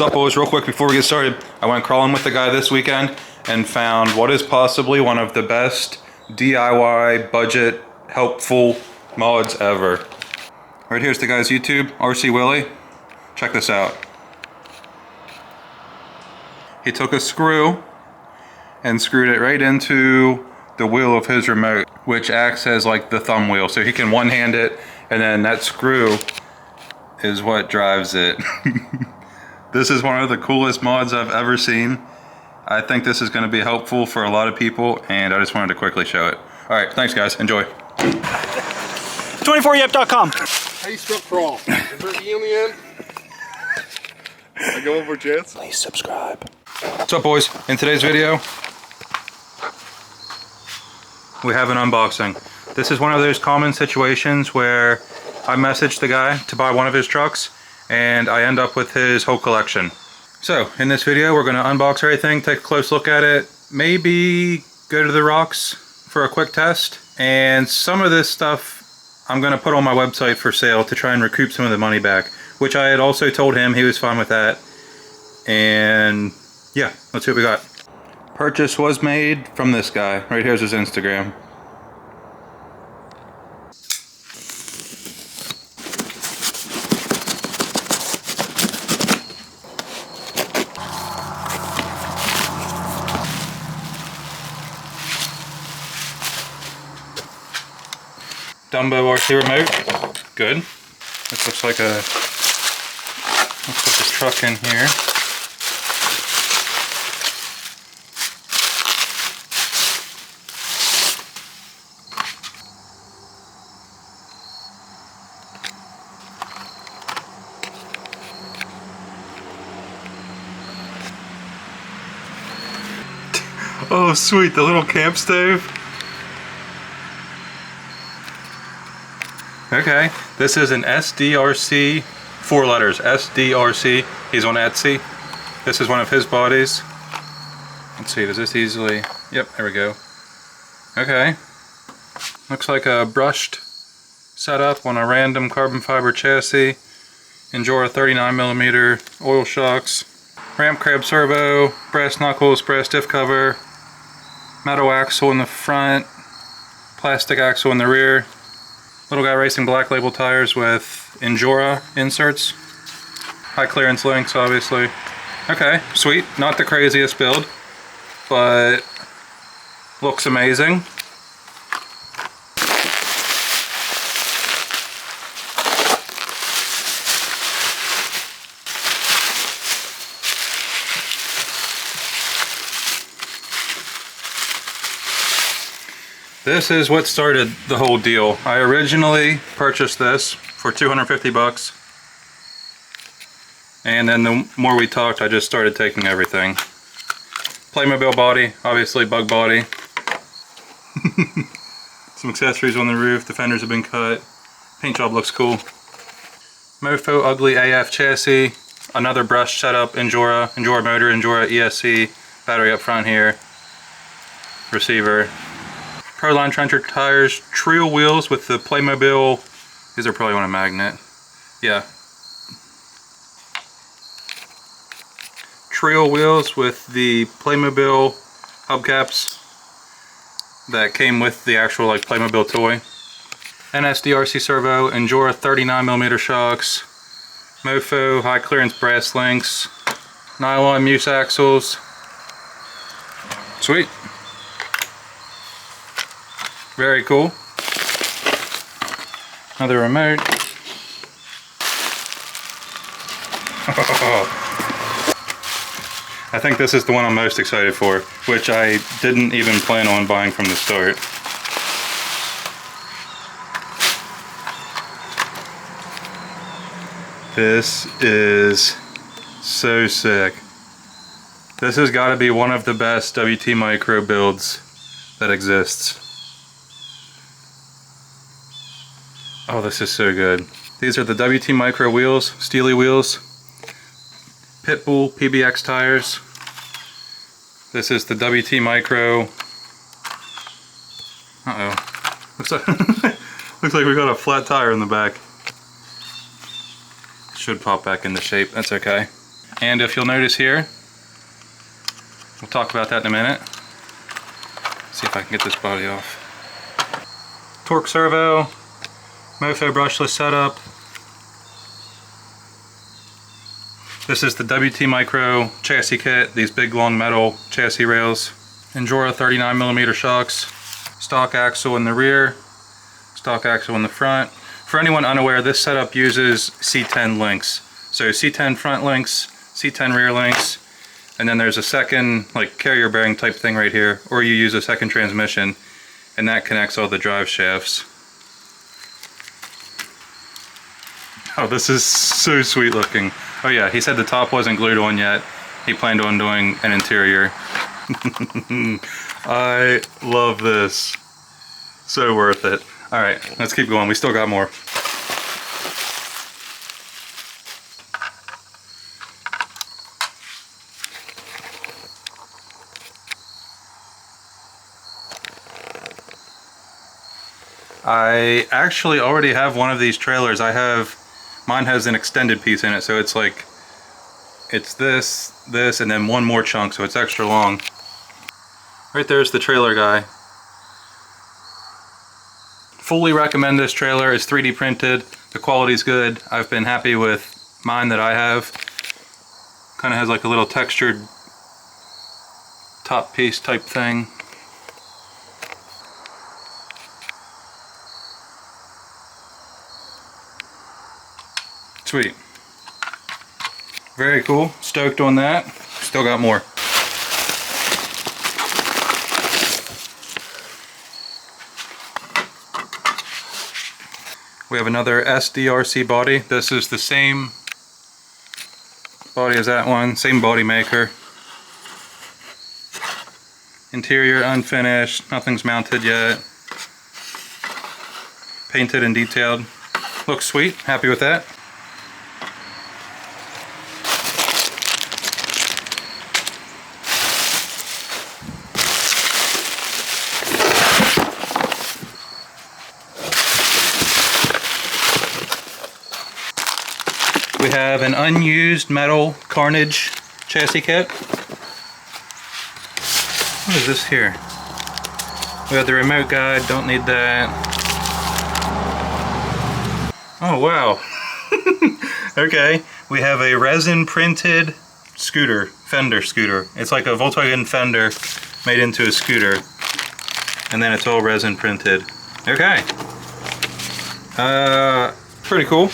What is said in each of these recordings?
What's up, boys? Real quick before we get started, I went crawling with the guy this weekend and found what is possibly one of the best DIY budget helpful mods ever. Right here's the guy's YouTube, RC Willie. Check this out. He took a screw and screwed it right into the wheel of his remote, which acts as like the thumb wheel, so he can one-hand it, and then that screw is what drives it. This is one of the coolest mods I've ever seen. I think this is going to be helpful for a lot of people, and I just wanted to quickly show it. Alright, thanks guys, enjoy. 24yep.com. How you spell crawl? Is there an E on the end? I go over Jets. Please subscribe. What's up, boys? In today's video, we have an unboxing. This is one of those common situations where I messaged the guy to buy one of his trucks and I end up with his whole collection. So in this video we're going to unbox everything, take a close look at it, maybe go to the rocks for a quick test, and some of this stuff I'm going to put on my website for sale to try and recoup some of the money back, which I had also told him. He was fine with that. And yeah, let's see what we got. Purchase was made from this guy. Right here's his Instagram. Dumbo RC remote. Good. This looks like a truck in here. Oh sweet, the little camp stove. Okay, this is an SDRC, 4 letters, SDRC. He's on Etsy. This is one of his bodies. Let's see, does this easily, yep, there we go. Okay, looks like a brushed setup on a random carbon fiber chassis. Endura 39mm oil shocks, ramp crab servo, brass knuckles, brass diff cover, metal axle in the front, plastic axle in the rear. Little guy racing black label tires with Endura inserts. High clearance links, obviously. Okay, sweet. Not the craziest build, but looks amazing. This is what started the whole deal. I originally purchased this for 250 bucks. And then the more we talked, I just started taking everything. Playmobil body, obviously bug body. Some accessories on the roof, the fenders have been cut. Paint job looks cool. Mofo Ugly AF chassis. Another brush setup, Endura motor, Endura ESC. Battery up front here. Receiver. Proline trencher tires, trio wheels with the Playmobil. These are probably on a magnet. Yeah. Trio wheels with the Playmobil hubcaps that came with the actual like Playmobil toy. NSDRC servo, Endura 39mm shocks, Mofo high clearance brass links, nylon muse axles. Sweet. Very cool. Another remote. I think this is the one I'm most excited for, which I didn't even plan on buying from the start. This is so sick. This has got to be one of the best WT Micro builds that exists. Oh, this is so good. These are the WT Micro wheels, Steely wheels. Pitbull PBX tires. This is the WT Micro. Uh-oh. Looks like we got a flat tire in the back. It should pop back into shape. That's okay. And if you'll notice here, we'll talk about that in a minute. See if I can get this body off. Torque servo, Mofo brushless setup. This is the WT Micro chassis kit, these big long metal chassis rails. Endura 39mm shocks, stock axle in the rear, stock axle in the front. For anyone unaware, this setup uses C10 links. So C10 front links, C10 rear links, and then there's a second like carrier bearing type thing right here, or you use a second transmission, and that connects all the drive shafts. Oh, this is so sweet looking. Oh yeah, he said the top wasn't glued on yet. He planned on doing an interior. I love this. So worth it. Alright, let's keep going. We still got more. I actually already have one of these trailers. Mine has an extended piece in it, so it's like, it's this, and then one more chunk, so it's extra long. Right there's the trailer guy. Fully recommend this trailer. It's 3D printed. The quality's good. I've been happy with mine that I have. Kind of has like a little textured top piece type thing. Sweet. Very cool. Stoked on that. Still got more. We have another SDRC body. This is the same body as that one, same body maker. Interior unfinished, nothing's mounted yet. Painted and detailed. Looks sweet, happy with that. We have an unused metal Carnage chassis kit. What is this here? We have the remote guide, don't need that. Oh wow. Okay, we have a resin printed scooter, fender scooter. It's like a Volkswagen Fender made into a scooter. And then it's all resin printed. Okay. Pretty cool.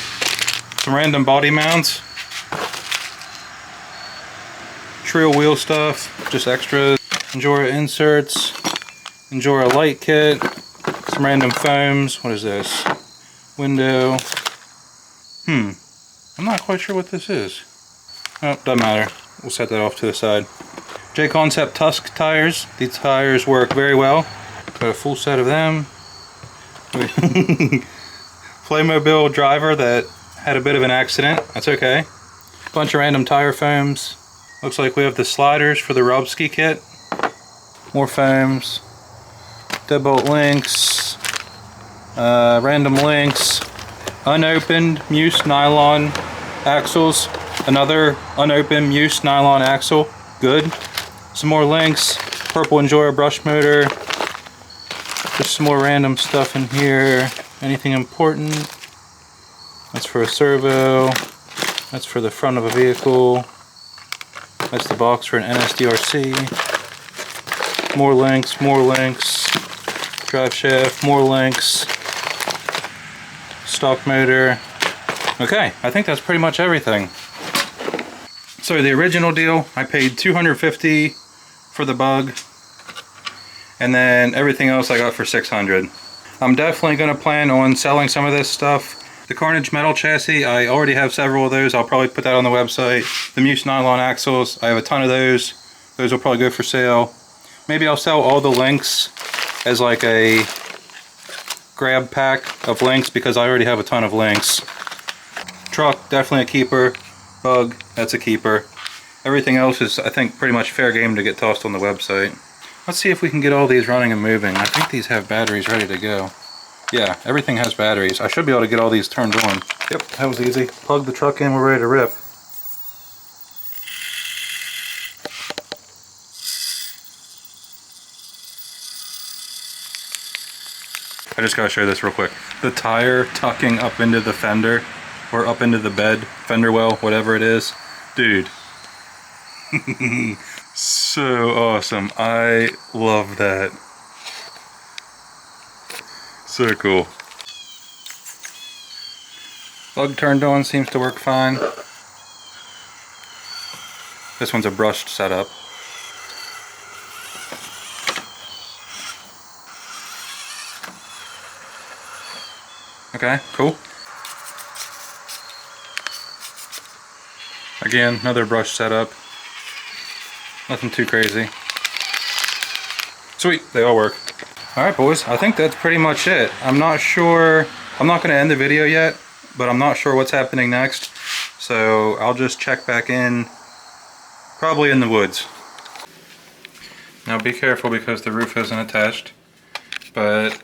Some random body mounts, Trio wheel stuff, just extras, Endura inserts, Endura light kit, some random foams. What is this? Window. I'm not quite sure what this is. Oh, doesn't matter. We'll set that off to the side. J-Concept Tusk tires. These tires work very well. Got a full set of them. Playmobil driver that had a bit of an accident. That's okay. Bunch of random tire foams. Looks like we have the sliders for the Robski kit. More foams. Deadbolt links. Random links. Unopened Muse nylon axles. Another unopened Muse nylon axle. Good. Some more links. Purple Enjoyer brush motor. Just some more random stuff in here. Anything important? That's for a servo. That's for the front of a vehicle. That's the box for an NSDRC. More links, more links. Drive shaft, more links. Stock motor. Okay, I think that's pretty much everything. So the original deal, I paid $250 for the bug. And then everything else I got for $600. I'm definitely going to plan on selling some of this stuff. The Carnage metal chassis, I already have several of those. I'll probably put that on the website. The Muse nylon axles, I have a ton of those. Those will probably go for sale. Maybe I'll sell all the links as like a grab pack of links because I already have a ton of links. Truck, definitely a keeper. Bug, that's a keeper. Everything else is, I think, pretty much fair game to get tossed on the website. Let's see if we can get all these running and moving. I think these have batteries ready to go. Yeah, everything has batteries. I should be able to get all these turned on. Yep, that was easy. Plug the truck in, we're ready to rip. I just gotta show this real quick. The tire tucking up into the fender, or up into the bed, fender well, whatever it is. Dude. So awesome. I love that. So cool. Lug turned on, seems to work fine. This one's a brushed setup. Okay, cool. Again, another brush setup. Nothing too crazy. Sweet, they all work. Alright boys, I think that's pretty much it. I'm not sure, I'm not going to end the video yet, but I'm not sure what's happening next. So I'll just check back in, probably in the woods. Now be careful because the roof isn't attached, but...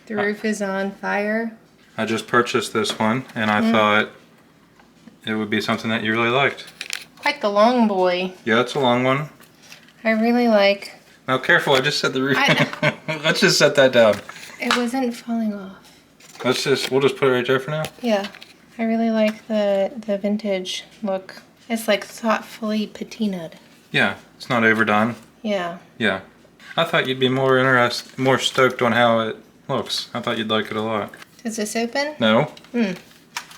The roof is on fire. I just purchased this one and I thought it would be something that you really liked. Quite the long boy. Yeah, it's a long one. I really like... Now careful, I just set the roof. Let's just set that down. It wasn't falling off. We'll just put it right there for now. Yeah. I really like the vintage look. It's like thoughtfully patinaed. Yeah, it's not overdone. Yeah. Yeah. I thought you'd be more stoked on how it looks. I thought you'd like it a lot. Does this open? No?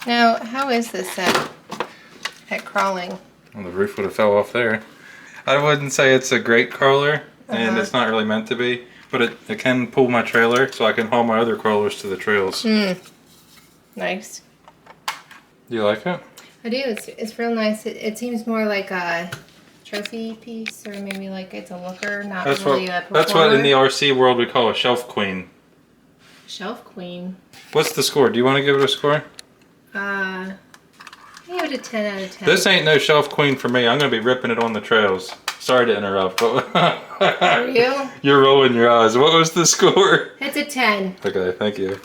Now, how is this at crawling? Well, the roof would have fell off there. I wouldn't say it's a great crawler, and it's not really meant to be, but it can pull my trailer, so I can haul my other crawlers to the trails. Nice. Do you like it? I do. It's real nice. It seems more like a trophy piece, or maybe like it's a looker, not really a performer. That's what in the RC world we call a shelf queen. Shelf queen. What's the score? Do you want to give it a score? I give it a 10 out of 10. This ain't no shelf queen for me. I'm going to be ripping it on the trails. Sorry to interrupt, but... Are you? You're rolling your eyes. What was the score? It's a 10. Okay, thank you.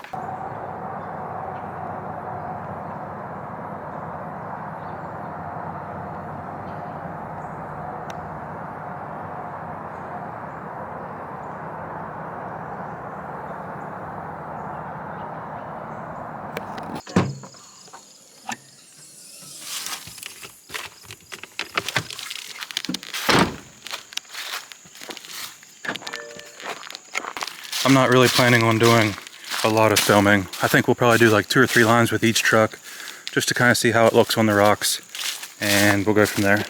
I'm not really planning on doing a lot of filming. I think we'll probably do like 2 or 3 lines with each truck just to kind of see how it looks on the rocks, and we'll go from there.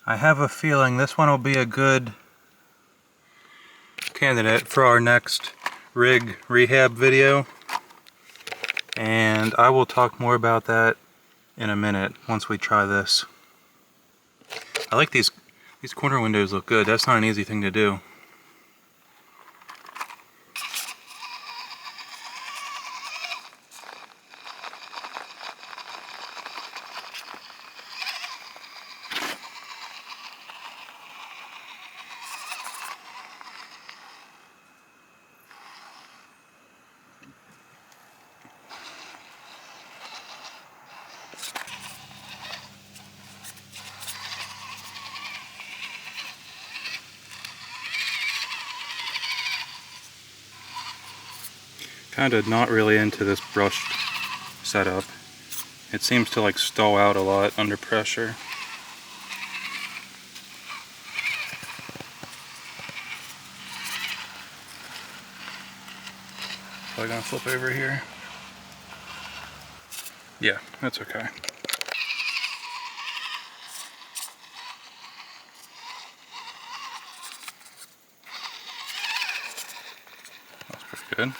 I have a feeling this one will be a good candidate for our next rig rehab video, and I will talk more about that in a minute once we try this. I like these corner windows look good. That's not an easy thing to do. Kind of not really into this brushed setup. It seems to like stall out a lot under pressure. Probably gonna flip over here. Yeah, that's okay. That's pretty good.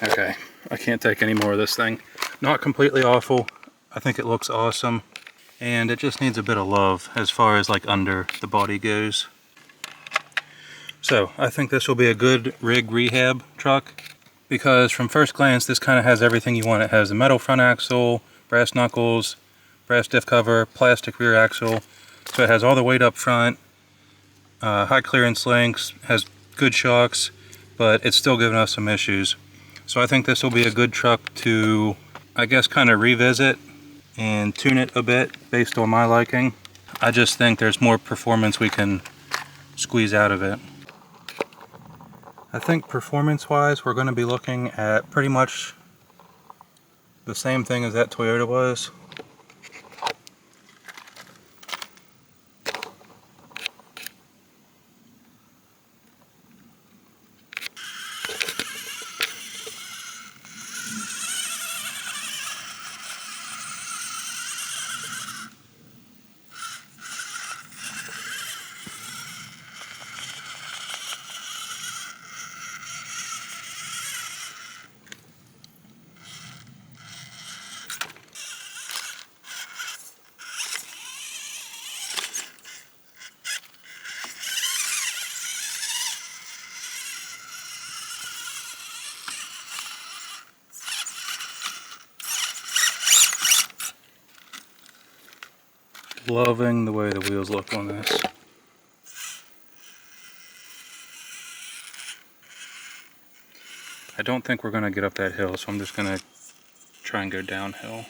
Okay, I can't take any more of this thing. Not completely awful. I think it looks awesome. And it just needs a bit of love as far as like under the body goes. So I think this will be a good rig rehab truck, because from first glance this kind of has everything you want. It has a metal front axle, brass knuckles, brass diff cover, plastic rear axle. So it has all the weight up front, high clearance links, has good shocks, but it's still giving us some issues. So I think this will be a good truck to, I guess, kind of revisit and tune it a bit based on my liking. I just think there's more performance we can squeeze out of it. I think performance-wise, we're going to be looking at pretty much the same thing as that Toyota was. Loving the way the wheels look on this. I don't think we're going to get up that hill, so I'm just going to try and go downhill.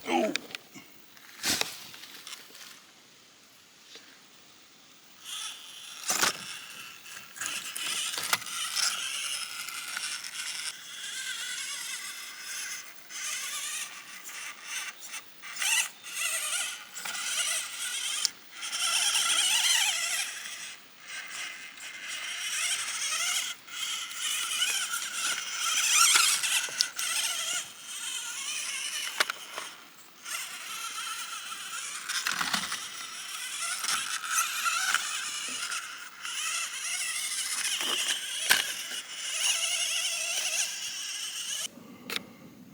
Oh.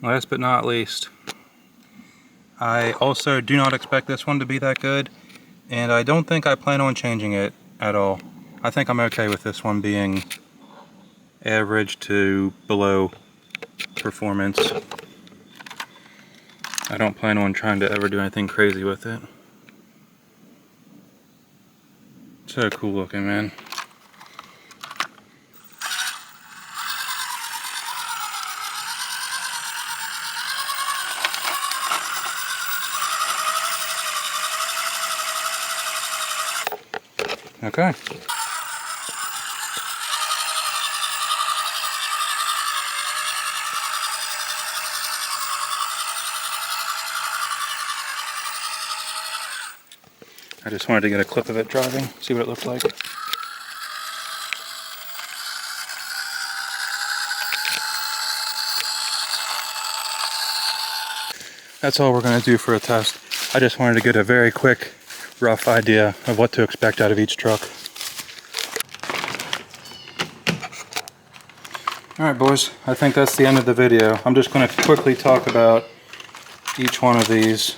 Last but not least, I also do not expect this one to be that good, and I don't think I plan on changing it at all. I think I'm okay with this one being average to below performance. I don't plan on trying to ever do anything crazy with it. So cool looking, man. Okay. I just wanted to get a clip of it driving, see what it looked like. That's all we're going to do for a test. I just wanted to get a very quick, rough idea of what to expect out of each truck. Alright boys, I think that's the end of the video. I'm just going to quickly talk about each one of these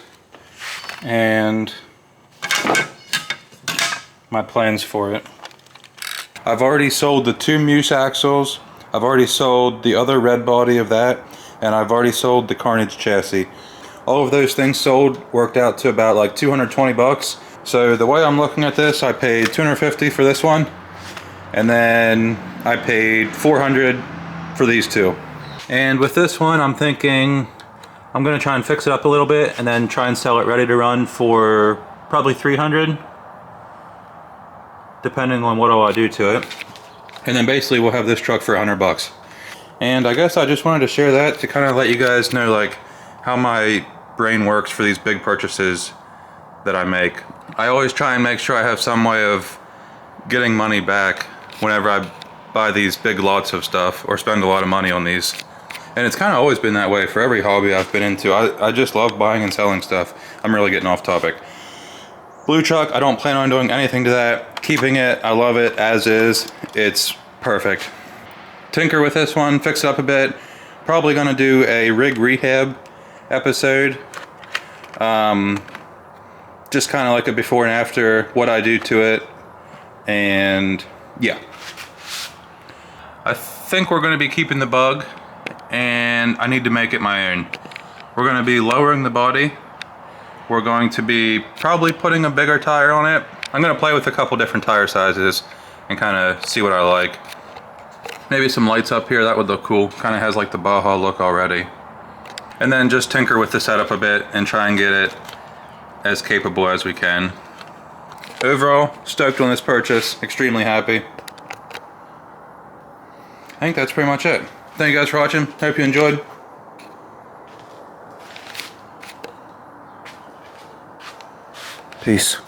and my plans for it. I've already sold the 2 Muse axles, I've already sold the other red body of that, and I've already sold the Carnage chassis. All of those things sold worked out to about like 220 bucks. So the way I'm looking at this, I paid 250 for this one, and then I paid 400 for these two. And with this one, I'm thinking I'm gonna try and fix it up a little bit and then try and sell it ready to run for probably 300, depending on what all I do to it. And then basically we'll have this truck for 100 bucks. And I guess I just wanted to share that to kind of let you guys know like how my brain works for these big purchases that I make. I always try and make sure I have some way of getting money back whenever I buy these big lots of stuff or spend a lot of money on these. And it's kind of always been that way for every hobby I've been into. I just love buying and selling stuff. I'm really getting off topic. Blue truck, I don't plan on doing anything to that. Keeping it, I love it as is. It's perfect. Tinker with this one, fix it up a bit. Probably gonna do a rig rehab episode. Just kind of like a before and after, what I do to it, and yeah. I think we're going to be keeping the Bug, and I need to make it my own. We're going to be lowering the body we're going to be probably putting a bigger tire on it. I'm going to play with a couple different tire sizes and kind of see what I like. Maybe some lights up here, that would look cool. Kind of has like the Baja look already. And then just tinker with the setup a bit and try and get it as capable as we can. Overall, stoked on this purchase, extremely happy. I think that's pretty much it. Thank you guys for watching, hope you enjoyed. Peace.